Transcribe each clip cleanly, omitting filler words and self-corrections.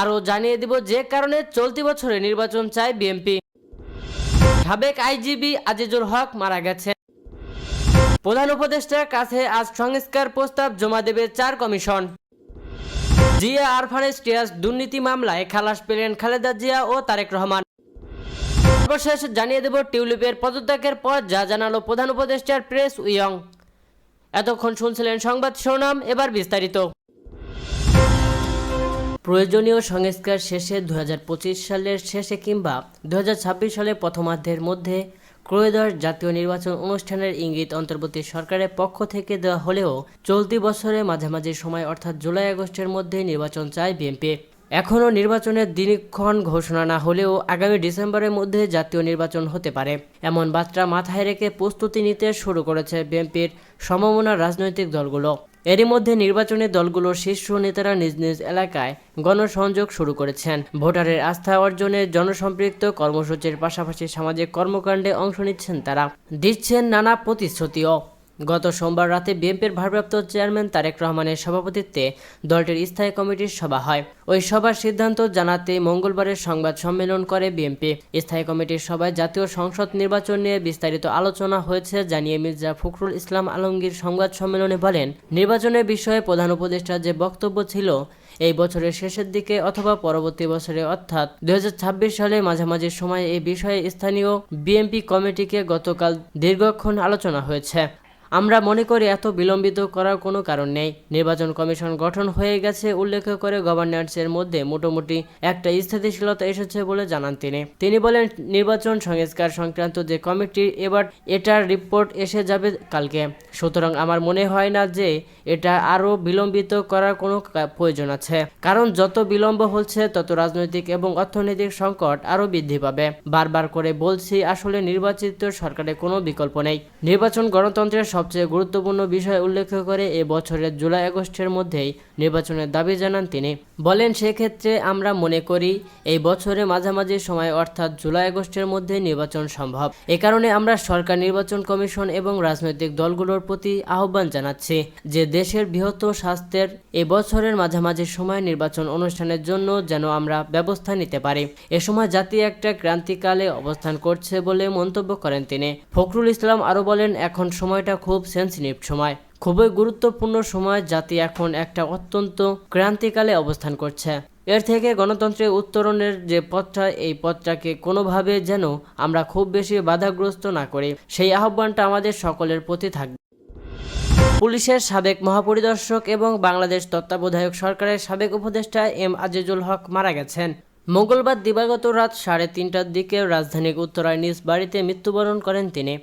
আরও জানিয়ে দিব যে কারণে চলতি বছরে নির্বাচন চায় বিএনপি। সাবেক আইজিপি আজিজুল হক মারা গেছেন। প্রধান উপদেষ্টার কাছে আজ সংস্কার প্রস্তাব জমা দেবে 4 কমিশন। জিয়া আরফান স্টিয়াস দুর্নীতি মামলায় খালাস পেলেন খালেদা জিয়া ও তারেক রহমান। সর্বশেষ জানিয়ে দেব টিউলিপের পদত্যাগের পর যা জানালো প্রধান উপদেষ্টার প্রেস উইং। এতক্ষণ শুনছিলেন সংবাদ শিরোনাম, এবার বিস্তারিত। প্রয়োজনীয় সংস্কার শেষে 2025 সালের শেষে কিংবা 2026 সালের প্রথমার্ধের মধ্যে ত্রয়োদশ জাতীয় নির্বাচন অনুষ্ঠানের ইঙ্গিত অন্তর্বর্তী সরকারের পক্ষ থেকে দেওয়া হলেও চলতি বছরের মাঝামাঝি সময় অর্থাৎ জুলাই আগস্টের মধ্যে নির্বাচন চায় বিএনপি। এখনও নির্বাচনের দিনক্ষণ ঘোষণা না হলেও আগামী ডিসেম্বরের মধ্যে জাতীয় নির্বাচন হতে পারে এমন বার্তা মাথায় রেখে প্রস্তুতি নিতে শুরু করেছে বিএনপির সমমনা রাজনৈতিক দলগুলো। এরই মধ্যে নির্বাচনী দলগুলোর শীর্ষ নেতারা নিজ নিজ এলাকায় গণসংযোগ শুরু করেছেন। ভোটারের আস্থা অর্জনে জনসম্পৃক্ত কর্মসূচির পাশাপাশি সামাজিক কর্মকাণ্ডে অংশ নিচ্ছেন তারা, দিচ্ছেন নানা প্রতিশ্রুতিও। গত সোমবার রাতে বিএনপির ভারপ্রাপ্ত চেয়ারম্যান তারেক রহমানের সভাপতিত্বে দলটির স্থায়ী কমিটির সভা হয়। ওই সভার সিদ্ধান্ত জানাতে মঙ্গলবারের সংবাদ সম্মেলন করে বিএনপি। স্থায়ী কমিটির সভায় জাতীয় সংসদ নির্বাচন নিয়ে বিস্তারিত আলোচনা হয়েছে জানিয়ে মির্জা ফখরুল ইসলাম আলমগীর সংবাদ সম্মেলনে বলেন, নির্বাচনের বিষয়ে প্রধান উপদেষ্টার যে বক্তব্য ছিল এই বছরের শেষের দিকে অথবা পরবর্তী বছরে অর্থাৎ 2026 সালে মাঝামাঝি সময়ে এই বিষয়ে স্থানীয় বিএনপি কমিটিকে গতকাল দীর্ঘক্ষণ আলোচনা হয়েছে। আমরা মনে করি এত বিলম্বিত করার কোনো কারণ নেই। নির্বাচন কমিশন গঠন হয়ে গেছে উল্লেখ করে গভর্নেন্সের মধ্যে মোটামুটি একটা স্থিতিশীলতা এসেছে বলে জানান তিনি বলেন, নির্বাচন সংস্কার সংক্রান্ত যে কমিটি এবার এটার রিপোর্ট এসে যাবে কালকে। সুতরাং আমার মনে হয় না যে এটা আরও বিলম্বিত করার কোনো প্রয়োজন আছে, কারণ যত বিলম্ব হচ্ছে তত রাজনৈতিক এবং অর্থনৈতিক সংকট আরও বৃদ্ধি পাবে। বারবার করে বলছি, আসলে নির্বাচিত সরকারের কোনো বিকল্প নেই। নির্বাচন গণতন্ত্রের সবচেয়ে গুরুত্বপূর্ণ বিষয় উল্লেখ করে এ বছরের জুলাই আগস্টের মধ্যেই নির্বাচনের দাবি জানান তিনি। বলেন, সেক্ষেত্রে আমরা মনে করি এই বছরের মাঝামাঝি সময় অর্থাৎ জুলাই আগস্টের মধ্যে নির্বাচন সম্ভব। এ কারণে আমরা সরকার, নির্বাচন কমিশন এবং রাজনৈতিক দলগুলোর প্রতি আহ্বান জানাচ্ছি যে দেশের বৃহত্তর স্বাস্থ্যের এ বছরের মাঝামাঝি সময় নির্বাচন অনুষ্ঠানের জন্য যেন আমরা ব্যবস্থা নিতে পারি। এ সময় জাতি একটা ক্রান্তিকালে অবস্থান করছে বলে মন্তব্য করেন তিনি। ফখরুল ইসলাম আরও বলেন, এখন সময়টা খুব সেন্সিটিভ সময়, খুবই গুরুত্বপূর্ণ সময়। জাতি এখন একটা অত্যন্ত ক্রান্তিকালে অবস্থান করছে। এর থেকে গণতন্ত্রের উত্তরণের যে পথটা, এই পথটাকে কোনোভাবে যেন আমরা খুব বেশি বাধাগ্রস্ত না করি, সেই আহ্বানটা আমাদের সকলের প্রতি থাকবে। পুলিশের সাবেক মহাপরিদর্শক এবং বাংলাদেশ তত্ত্বাবধায়ক সরকারের সাবেক উপদেষ্টা এম আজিজুল হক মারা গেছেন। মঙ্গলবার দিবাগত রাত 3:30টার দিকে রাজধানীর উত্তরায় নিজ বাড়িতে মৃত্যুবরণ করেন তিনি।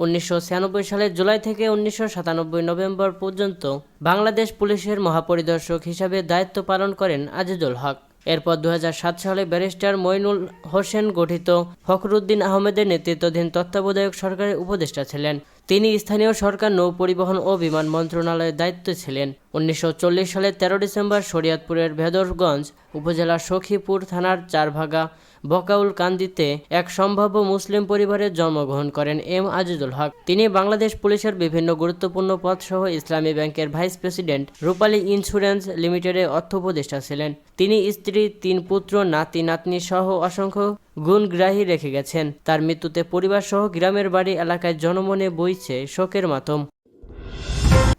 1996 সালের জুলাই থেকে 1997 নভেম্বর পর্যন্ত বাংলাদেশ পুলিশের মহাপরিদর্শক হিসাবে দায়িত্ব পালন করেন আজিজুল হক। এরপর 2007 সালে ব্যারিস্টার মইনুল হোসেন গঠিত ফখরুদ্দিন আহমেদের নেতৃত্বাধীন তত্ত্বাবধায়ক সরকারের উপদেষ্টা ছিলেন। তিনি স্থানীয় সরকার, নৌ পরিবহন ও বিমান মন্ত্রণালয়ের দায়িত্বে ছিলেন। 1940 সালের 13 ডিসেম্বর শরীয়তপুরের ভেদরগঞ্জ উপজেলার সখীপুর থানার চারভাগা বকাউল কান্দিতে এক সম্ভাব্য মুসলিম পরিবারে জন্মগ্রহণ করেন এম আজিজুল হক। তিনি বাংলাদেশ পুলিশের বিভিন্ন গুরুত্বপূর্ণ পদসহ ইসলামী ব্যাংকের ভাইস প্রেসিডেন্ট, রূপালী ইন্স্যুরেন্স লিমিটেডের অর্থ উপদেষ্টা ছিলেন। তিনি স্ত্রী, 3 পুত্র, নাতি নাতনি সহ অসংখ্য গুণগ্রাহী রেখে গেছেন। তার মৃত্যুতে পরিবার সহ গ্রামের বাড়ি এলাকায় জনমনে বইছে শোকের মাতম।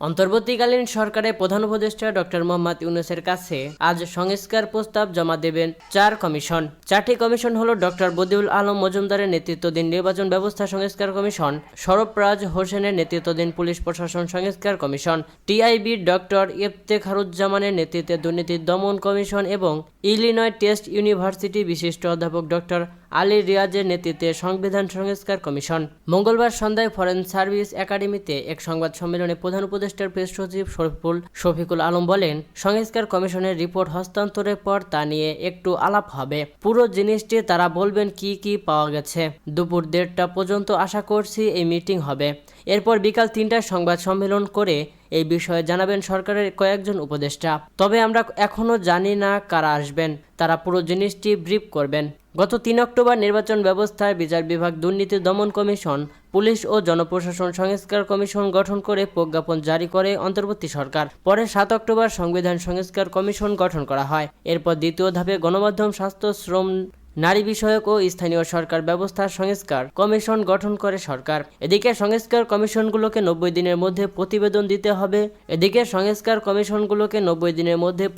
অন্তর্বর্তীকালীন সরকারের প্রধান উপদেষ্টা ডক্টর মোহাম্মদ ইউনূসের কাছে আজ সংস্কার প্রস্তাব জমা দেবেন 4 কমিশন। 4টি কমিশন হলো ডক্টর বদিউল আলম মজুমদারের নেতৃত্বাধীন নির্বাচন ব্যবস্থা সংস্কার কমিশন, সরফরাজ হোসেনের নেতৃত্বাধীন পুলিশ প্রশাসন সংস্কার কমিশন, টিআইবি ডক্টর ইফতেখারুজ্জামানের নেতৃত্বে দুর্নীতি দমন কমিশন এবং ইলিনয় টেস্ট ইউনিভার্সিটি বিশিষ্ট অধ্যাপক ডক্টর আলী রিয়াজের নেতৃত্বে সংবিধান সংস্কার কমিশন। মঙ্গলবার সন্ধ্যায় ফরেন সার্ভিস একাডেমিতে এক সংবাদ সম্মেলনে প্রধান উপদেষ্টার প্রেস সচিব শফিকুল আলম বলেন, সংস্কার কমিশনের রিপোর্ট হস্তান্তরের পর তা নিয়ে একটু আলাপ হবে। পুরো জিনিসটি তারা বলবেন কি কি পাওয়া গেছে। দুপুর 1:30টা পর্যন্ত আশা করছি এই মিটিং হবে। এরপর বিকাল ৩টায় সংবাদ সম্মেলন করে এই বিষয়ে জানাবেন সরকারের কয়েকজন উপদেষ্টা। তবে আমরা এখনও জানি না কারা আসবেন, তারা পুরো জিনিসটি ব্রিফ করবেন। গত ৩ অক্টোবর নির্বাচন ব্যবস্থায় বিচার বিভাগ, দুর্নীতি দমন কমিশন, পুলিশ ও জনপ্রশাসন সংস্কার কমিশন গঠন করে প্রজ্ঞাপন জারি করে অন্তর্বর্তী সরকার। পরে ৭ অক্টোবর সংবিধান সংস্কার কমিশন গঠন করা হয়। এরপর দ্বিতীয় ধাপে গণমাধ্যম, স্বাস্থ্য, শ্রম, নারী বিষয়ক ও স্থানীয় সরকার ব্যবস্থা সংস্কার কমিশন গঠন করে সরকার। এদিকে সংস্কার কমিশনগুলোকে ৯০ দিনের মধ্যে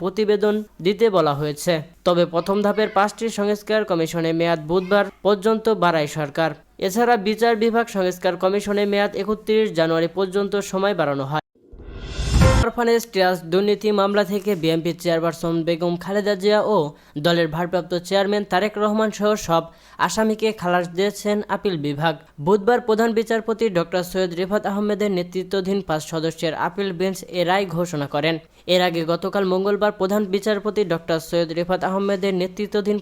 প্রতিবেদন দিতে বলা হয়েছে। তবে প্রথম ধাপের ৫টি সংস্কার কমিশনের মেয়াদ বুধবার পর্যন্ত বাড়ায় সরকার। এছাড়া বিচার বিভাগ সংস্কার কমিশনের মেয়াদ ৩১ জানুয়ারি পর্যন্ত সময় বাড়ানো হয়। অরফানেজ ট্রাস্ট দুর্নীতি মামলা থেকে বিএনপি চেয়ারপারসন বেগম খালেদা জিয়া ও দলের ভারপ্রাপ্ত চেয়ারম্যান তারেক রহমান সহ সব আসামিকে খালাস দিয়েছেন আপিল বিভাগ। বুধবার প্রধান বিচারপতি ডক্টর সৈয়দ রিফাত আহমেদের নেতৃত্বাধীন ৫ সদস্যের আপিল বেঞ্চ এ রায় ঘোষণা করেন। এর আগে গতকাল মঙ্গলবার প্রধান বিচারপতি ডক্টর সৈয়দ রিফাত আহমেদের নেতৃত্বাধীন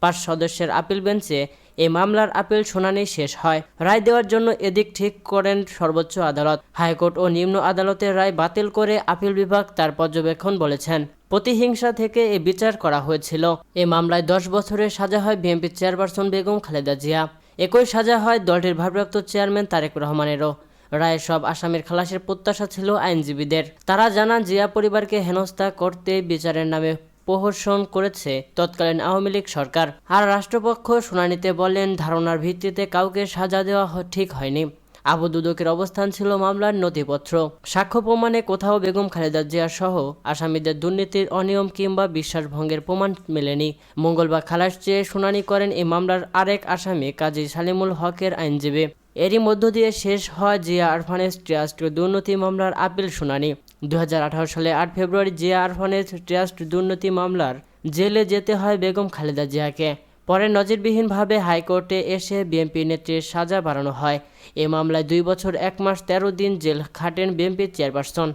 ৫ সদস্যের আপিল বেঞ্চে এই মামলার আপিল শুনানি শেষ হয়। রায় দেওয়ার জন্য এদিক ঠিক করেন সর্বোচ্চ আদালত। হাইকোর্ট ও নিম্ন আদালতের রায় বাতিল করে আপিল বিভাগ তার পর্যবেক্ষণ বলেছেন, প্রতিহিংসা থেকে এ বিচার করা হয়েছিল। এ মামলায় ১০ বছরের সাজা হয় বিএনপি চেয়ারপারসন বেগম খালেদা জিয়া। একই সাজা হয় দলটির ভারপ্রাপ্ত চেয়ারম্যান তারেক রহমানেরও। রায়ে সব আসামির খালাসের প্রত্যাশা ছিল আইনজীবীদের। তারা জানান, জিয়া পরিবারকে হেনস্থা করতে বিচারের নামে প্রহসন করেছে তৎকালীন আওয়ামী লীগ সরকার। আর রাষ্ট্রপক্ষ শুনানিতে বলেন, ধারণার ভিত্তিতে কাউকে সাজা দেওয়া ঠিক হয়নি। আবু দুদকের অবস্থান ছিল মামলার নথিপত্র, সাক্ষ্য প্রমাণে কোথাও বেগম খালেদা জিয়া সহ আসামিদের দুর্নীতির, অনিয়ম কিংবা বিশ্বাসভঙ্গের প্রমাণ মেলেনি। মঙ্গলবার খালাস চেয়ে শুনানি করেন এই মামলার আরেক আসামি কাজী সালিমুল হকের আইনজীবী। এরই মধ্য দিয়ে শেষ হয় জিয়া অরফানেজ ট্রাস্ট দুর্নীতি মামলার আপিল শুনানি। ২০১৮ সালে ৮ ফেব্রুয়ারি জিয়া অরফানেজ ট্রাস্ট দুর্নীতি মামলার জেলে যেতে হয় বেগম খালেদা জিয়াকে। পরে নজিরবিহীনভাবে হাইকোর্টে এসে বিএনপি নেত্রীর সাজা বাড়ানো হয়। এ মামলায় ২ বছর ১ মাস ১৩ দিন জেল খাটেন বিএনপি চেয়ারপারসন।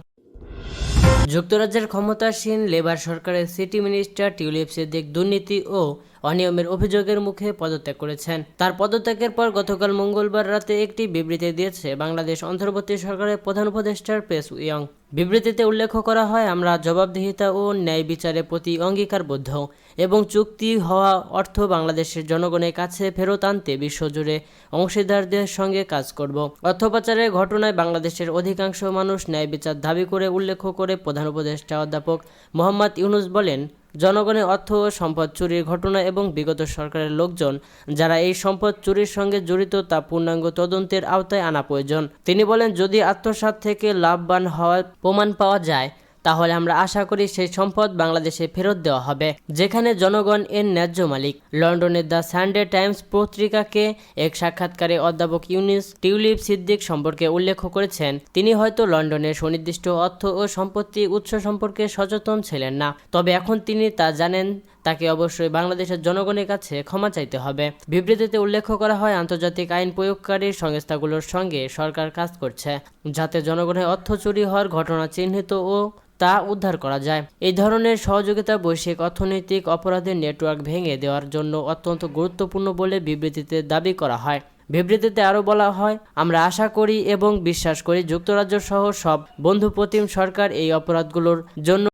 যুক্তরাজ্যের ক্ষমতাসীন লেবার সরকারের সিটি মিনিস্টার টিউলিপ সিদ্দিক দুর্নীতি ও অনিয়মের অভিযোগের মুখে পদত্যাগ করেছেন। তার পদত্যাগের পর গতকাল মঙ্গলবার রাতে একটি বিবৃতি দিয়েছে বাংলাদেশ অন্তর্বর্তী সরকারের প্রধান উপদেষ্টার প্রেস উইং। বিবৃতিতে উল্লেখ করা হয়, আমরা জবাবদিহিতা ও ন্যায় বিচারের প্রতি অঙ্গীকারবদ্ধ এবং চুক্তি হওয়া অর্থ বাংলাদেশের জনগণের কাছে ফেরত আনতে বিশ্বজুড়ে অংশীদারদের সঙ্গে কাজ করব। অর্থ পাচারের ঘটনায় বাংলাদেশের অধিকাংশ মানুষ ন্যায় বিচার দাবি করে উল্লেখ করে প্রধান উপদেষ্টা অধ্যাপক মোহাম্মদ ইউনূস বলেন, জনগণের অর্থ ও সম্পদ চুরির ঘটনা এবং বিগত সরকারের লোকজন যারা এই সম্পদ চুরির সঙ্গে জড়িত তা পূর্ণাঙ্গ তদন্তের আওতায় আনা প্রয়োজন। তিনি বলেন, যদি আত্মসাৎ থেকে লাভবান হওয়ার প্রমাণ পাওয়া যায় তাহলে আমরা আশা করি সেই সম্পদ বাংলাদেশে ফেরত দেওয়া হবে, যেখানে জনগণ এর ন্যায্য মালিক। লন্ডনের দ্য সানডে টাইমস পত্রিকাকে এক সাক্ষাৎকারে অধ্যাপক টিউলিপ সিদ্দিক সম্পর্কে উল্লেখ করেছেন, তিনি হয়তো লন্ডনের সুনির্দিষ্ট অর্থ ও সম্পত্তি উৎস সম্পর্কে সচেতন ছিলেন না, তবে এখন তিনি তা জানেন। তাকে অবশ্যই বাংলাদেশের জনগণের কাছে ক্ষমা চাইতে হবে। বিবৃতিতে উল্লেখ করা হয়, আন্তর্জাতিক আইন প্রয়োগকারী সংস্থাগুলোর সঙ্গে সরকার কাজ করছে যাতে জনগণের অর্থ চুরি হওয়ার ঘটনা চিহ্নিত ও তা উদ্ধার করা যায়। এই ধরনের সহযোগিতা বৈশ্বিক অর্থনৈতিক অপরাধের নেটওয়ার্ক ভেঙে দেওয়ার জন্য অত্যন্ত গুরুত্বপূর্ণ বলে বিবৃতিতে দাবি করা হয়। বিবৃতিতে আরও বলা হয়, আমরা আশা করি এবং বিশ্বাস করি যুক্তরাজ্য সহ সব বন্ধুপ্রতিম সরকার এই অপরাধগুলোর জন্য